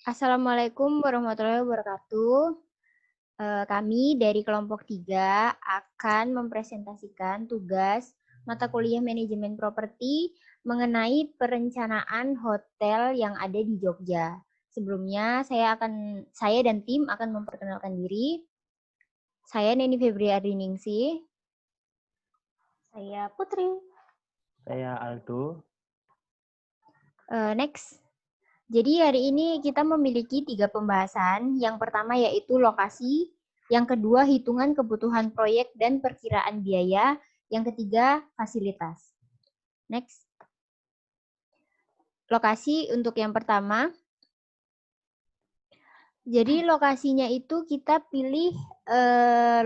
Assalamualaikum warahmatullahi wabarakatuh. Kami dari kelompok 3 akan mempresentasikan tugas mata kuliah manajemen properti mengenai perencanaan hotel yang ada di Jogja. Sebelumnya saya dan tim akan memperkenalkan diri. Saya Neni Febriardiningsih. Saya Putri. Saya Aldo. Next. Jadi hari ini kita memiliki 3 pembahasan. Yang pertama yaitu lokasi, yang kedua hitungan kebutuhan proyek dan perkiraan biaya, yang ketiga fasilitas. Next. Lokasi untuk yang pertama. Jadi lokasinya itu kita pilih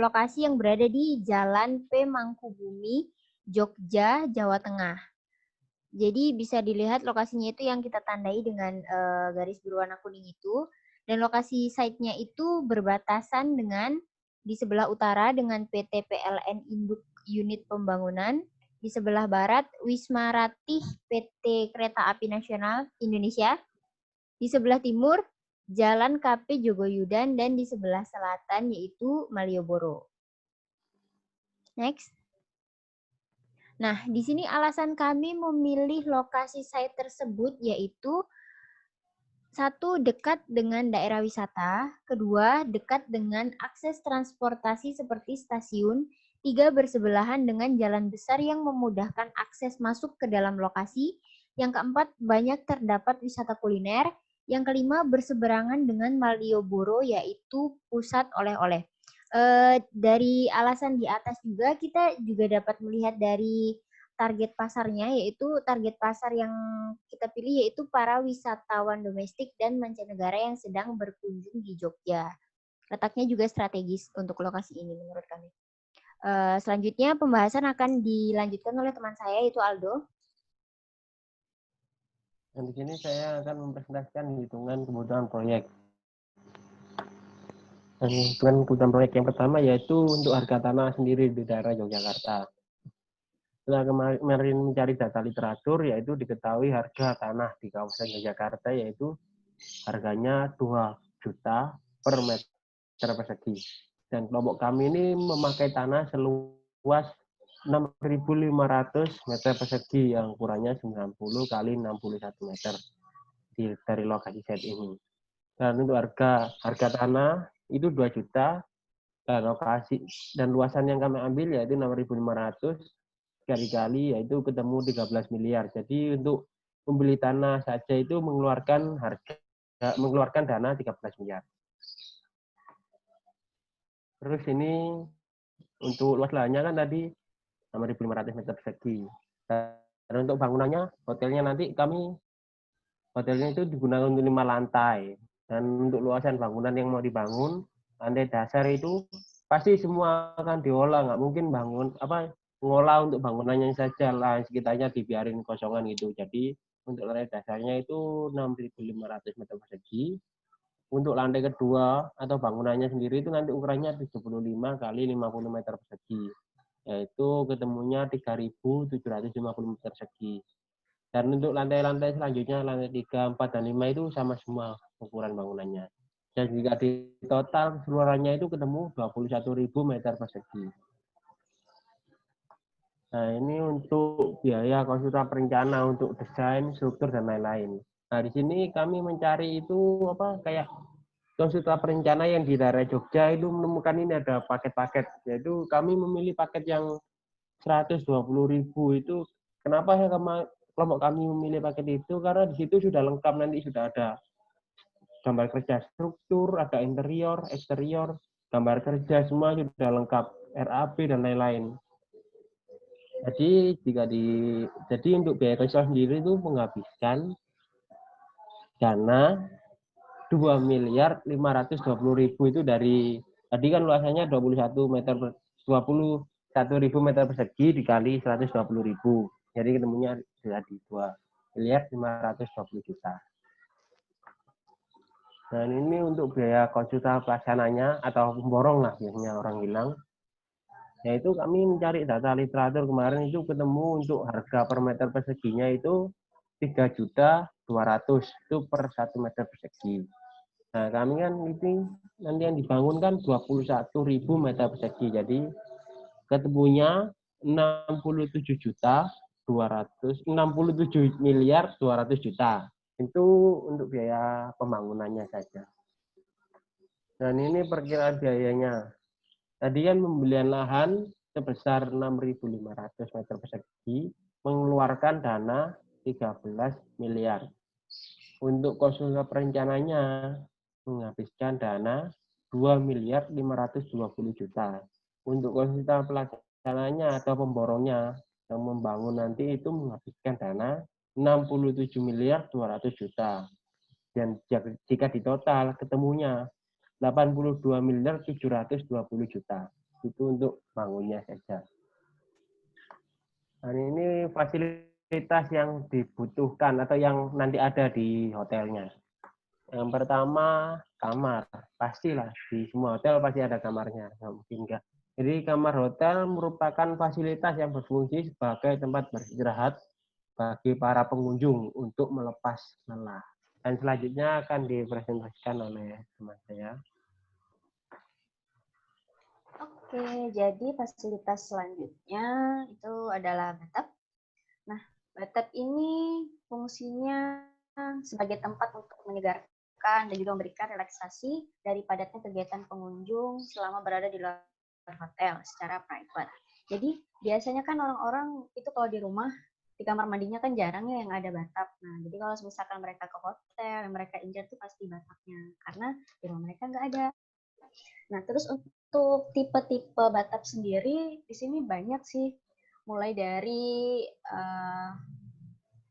lokasi yang berada di Jalan P. Mangkubumi, Jogja, Jawa Tengah. Jadi bisa dilihat lokasinya itu yang kita tandai dengan garis berwarna kuning itu. Dan lokasi site-nya itu berbatasan dengan di sebelah utara dengan PT PLN Induk Unit Pembangunan. Di sebelah barat Wisma Ratih PT Kereta Api Nasional Indonesia. Di sebelah timur Jalan KP Jogoyudan dan di sebelah selatan yaitu Malioboro. Next. Nah, di sini alasan kami memilih lokasi site tersebut yaitu satu, dekat dengan daerah wisata, kedua, dekat dengan akses transportasi seperti stasiun, tiga, bersebelahan dengan jalan besar yang memudahkan akses masuk ke dalam lokasi, yang keempat, banyak terdapat wisata kuliner, yang kelima, berseberangan dengan Malioboro yaitu pusat oleh-oleh. Dari alasan di atas juga kita juga dapat melihat dari target pasarnya, yaitu target pasar yang kita pilih yaitu para wisatawan domestik dan mancanegara yang sedang berkunjung di Jogja. Letaknya juga strategis untuk lokasi ini menurut kami. Selanjutnya pembahasan akan dilanjutkan oleh teman saya yaitu Aldo. Dan di sini saya akan mempresentasikan hitungan kebutuhan proyek. Dan hitungan kebutuhan proyek yang pertama yaitu untuk harga tanah sendiri di daerah Yogyakarta. Setelah kemarin mencari data literatur, yaitu diketahui harga tanah di kawasan Yogyakarta yaitu harganya 2 juta per meter persegi. Dan kelompok kami ini memakai tanah seluas 6.500 meter persegi yang ukurannya 90 kali 61 meter dari lokasi set ini. Dan untuk harga tanah itu 2 juta dan lokasi dan luasan yang kami ambil yaitu 6.500 kali-kali yaitu ketemu 13 miliar. Jadi untuk membeli tanah saja itu mengeluarkan dana 13 miliar. Terus ini untuk luas lahannya kan tadi 6.500 meter persegi. Dan untuk bangunannya, hotelnya itu digunakan untuk 5 lantai. Dan untuk luasan bangunan yang mau dibangun, lantai dasar itu pasti semua akan diolah, nggak mungkin ngolah untuk bangunannya saja, lah sekitarnya dibiarin kosongan gitu. Jadi untuk lantai dasarnya itu 6.500 meter persegi. Untuk lantai kedua atau bangunannya sendiri itu nanti ukurannya 75 kali 50 meter persegi, yaitu ketemunya 3.750 meter persegi. Dan untuk lantai-lantai selanjutnya, lantai 3, 4, dan 5 itu sama semua ukuran bangunannya. Dan jika di total keseluruhannya itu ketemu 21.000 meter persegi. Nah, ini untuk biaya konsultan perencana untuk desain, struktur, dan lain-lain. Nah, di sini kami mencari itu kayak konsultan perencana yang di daerah Jogja itu menemukan ini ada paket-paket. Yaitu kami memilih paket yang 120.000 itu. Kenapa kelompok kami memilih paket itu? Karena di situ sudah lengkap, nanti sudah ada gambar kerja struktur, ada interior, eksterior, gambar kerja semua sudah lengkap, RAP dan lain-lain. Jadi untuk biaya konsultan sendiri itu menghabiskan dana 2.520.000 itu dari tadi kan luasannya 21.000 meter persegi dikali 120.000. Jadi ketemunya jadi 2.520.000.000. Dan ini untuk biaya konsultan pelaksananya atau pemborong lah biasanya orang bilang. Yaitu kami mencari data literatur kemarin itu ketemu untuk harga per meter perseginya itu 3.200.000 itu per 1 meter persegi. Nah, kami kan ini nanti yang dibangun kan 21.000 meter persegi. Jadi ketemunya 67.200.000.200.000.000. Itu untuk biaya pembangunannya saja. Dan ini perkiraan biayanya. Tadi kan pembelian lahan sebesar 6.500 meter persegi, mengeluarkan dana 13 miliar. Untuk konsultan perencananya menghabiskan dana 2.520.000.000. Untuk konsultan pelaksananya atau pemborongnya yang membangun nanti itu menghabiskan dana 67.200.000.000. Dan jika ditotal ketemunya 82.720.000.000. Itu untuk bangunnya saja. Dan ini fasilitas yang dibutuhkan atau yang nanti ada di hotelnya. Yang pertama, kamar. Pastilah, di semua hotel pasti ada kamarnya. Nggak mungkin enggak. Jadi kamar hotel merupakan fasilitas yang berfungsi sebagai tempat beristirahat bagi para pengunjung untuk melepas lelah. Dan selanjutnya akan dipresentasikan oleh teman saya. Oke, jadi fasilitas selanjutnya itu adalah bathtub. Nah, bathtub ini fungsinya sebagai tempat untuk menyegarkan dan juga memberikan relaksasi dari padatnya kegiatan pengunjung selama berada di luar hotel secara private. Jadi biasanya kan orang-orang itu kalau di rumah di kamar mandinya kan jarang ya yang ada bathtub. Nah, jadi kalau misalkan mereka ke hotel, yang mereka incar tuh pasti bathtubnya karena di rumah mereka nggak ada. Nah, terus untuk tipe-tipe bathtub sendiri di sini banyak sih, mulai dari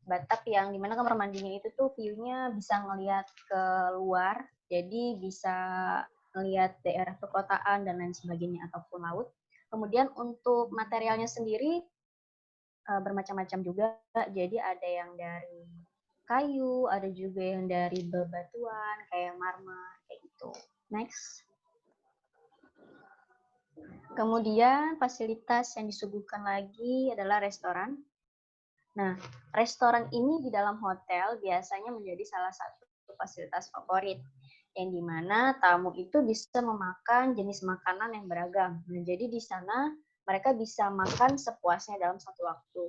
bathtub yang dimana kamar mandinya itu tuh view-nya bisa ngelihat ke luar, jadi bisa ngelihat daerah perkotaan dan lain sebagainya ataupun laut. Kemudian untuk materialnya sendiri bermacam-macam juga, jadi ada yang dari kayu, ada juga yang dari bebatuan kayak marmer kayak gitu. Next. Kemudian fasilitas yang disuguhkan lagi adalah restoran. Nah, restoran ini di dalam hotel biasanya menjadi salah satu fasilitas favorit, yang dimana tamu itu bisa memakan jenis makanan yang beragam. Nah, jadi di sana mereka bisa makan sepuasnya dalam satu waktu.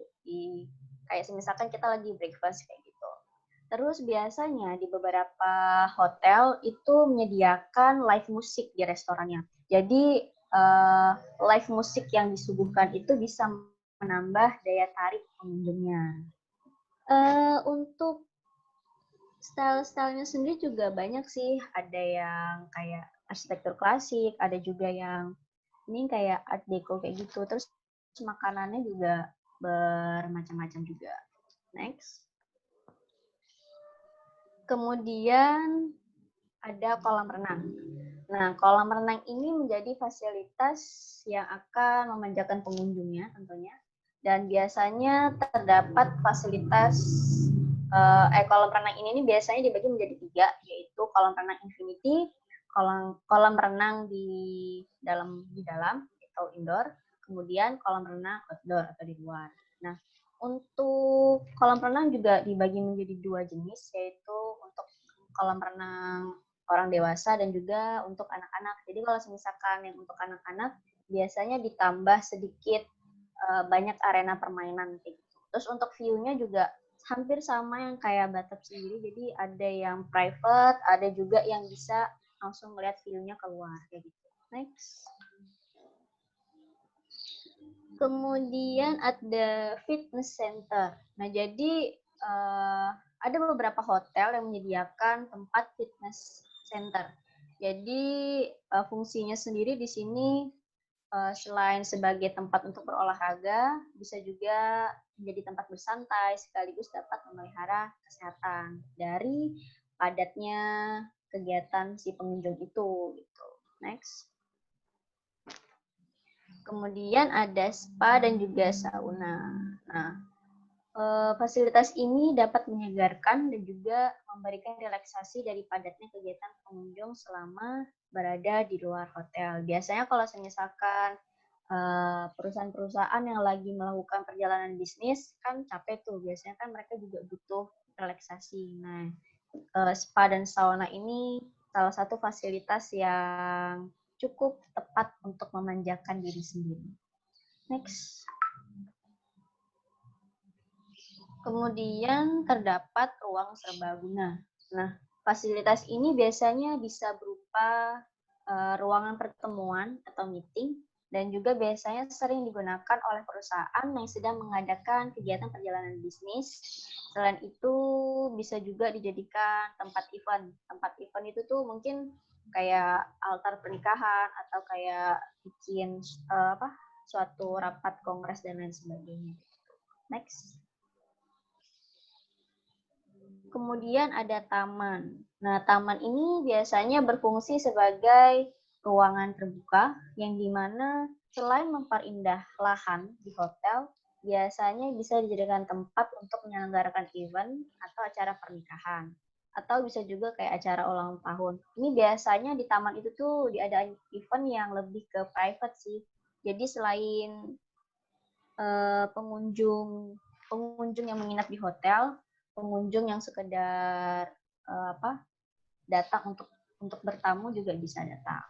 Kayak misalkan kita lagi breakfast kayak gitu. Terus biasanya di beberapa hotel itu menyediakan live musik di restorannya. Jadi live musik yang disuguhkan itu bisa menambah daya tarik pengunjungnya. Untuk style-stylenya sendiri juga banyak sih. Ada yang kayak arsitektur klasik, ada juga yang ini kayak art deco kayak gitu. Terus makanannya juga bermacam-macam juga. Next. Kemudian ada kolam renang. Nah, kolam renang ini menjadi fasilitas yang akan memanjakan pengunjungnya tentunya. Dan biasanya terdapat fasilitas kolam renang ini biasanya dibagi menjadi 3, yaitu kolam renang infinity, kolam renang di dalam atau indoor, kemudian kolam renang outdoor atau di luar. Nah, untuk kolam renang juga dibagi menjadi 2 jenis, yaitu untuk kolam renang orang dewasa dan juga untuk anak-anak. Jadi kalau misalkan yang untuk anak-anak biasanya ditambah sedikit banyak arena permainan gitu. Terus untuk view-nya juga hampir sama yang kayak bathtub sendiri. Jadi ada yang private, ada juga yang bisa langsung melihat view-nya keluar kayak gitu. Next. Kemudian ada fitness center. Nah, jadi ada beberapa hotel yang menyediakan tempat fitness center. Jadi fungsinya sendiri di sini selain sebagai tempat untuk berolahraga, bisa juga menjadi tempat bersantai sekaligus dapat memelihara kesehatan dari padatnya kegiatan si pengunjung itu. Gitu. Next. Kemudian ada spa dan juga sauna. Nah, fasilitas ini dapat menyegarkan dan juga memberikan relaksasi dari padatnya kegiatan pengunjung selama berada di luar hotel. Biasanya kalau misalkan perusahaan-perusahaan yang lagi melakukan perjalanan bisnis kan capek tuh. Biasanya kan mereka juga butuh relaksasi. Nah, spa dan sauna ini salah satu fasilitas yang cukup tepat untuk memanjakan diri sendiri. Next. Kemudian terdapat ruang serbaguna. Nah, fasilitas ini biasanya bisa berupa ruangan pertemuan atau meeting, dan juga biasanya sering digunakan oleh perusahaan yang sedang mengadakan kegiatan perjalanan bisnis. Selain itu, bisa juga dijadikan tempat event. Tempat event itu tuh mungkin kayak altar pernikahan atau kayak bikin suatu rapat kongres dan lain sebagainya. Next. Kemudian ada taman. Nah, taman ini biasanya berfungsi sebagai ruangan terbuka yang dimana selain memperindah lahan di hotel, biasanya bisa dijadikan tempat untuk menyelenggarakan event atau acara pernikahan. Atau bisa juga kayak acara ulang tahun. Ini biasanya di taman itu tuh diadakan event yang lebih ke private sih. Jadi selain pengunjung yang menginap di hotel, pengunjung yang sekedar datang untuk bertamu juga bisa datang.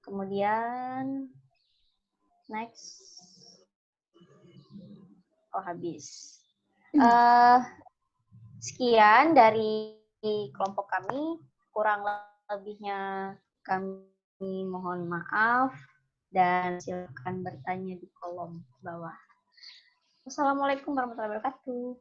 Kemudian next, habis. Sekian dari kelompok kami, kurang lebihnya kami mohon maaf dan silakan bertanya di kolom bawah. Wassalamualaikum warahmatullahi wabarakatuh.